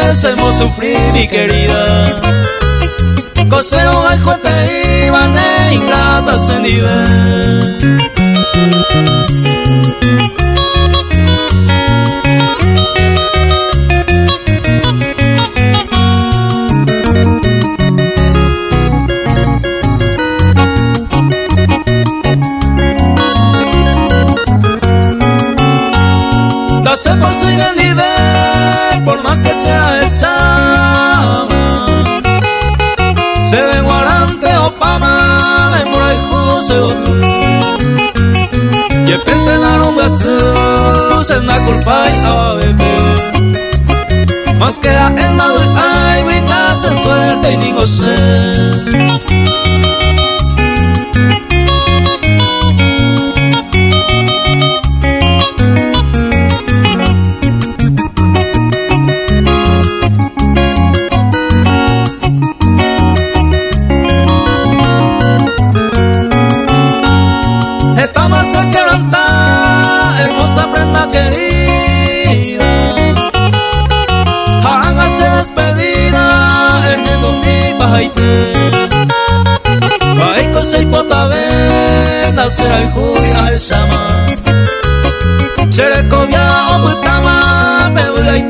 merecemos sufrir, mi querida. Cosero bajo te iban e ingrata se nivel. Se posible el nivel, por más que sea esa se ve guarante o pama, la embora y jose o tú. Y el pente dar un beso, se na culpa y a bebé. Más que a endado y ay, grita, se suerte y ni goce. Hermosa prenda querida, hágase despedida en el dormir bajaite. Baiko se hipotavena, será el julia llama. Seré cobia o putama, me voy a ir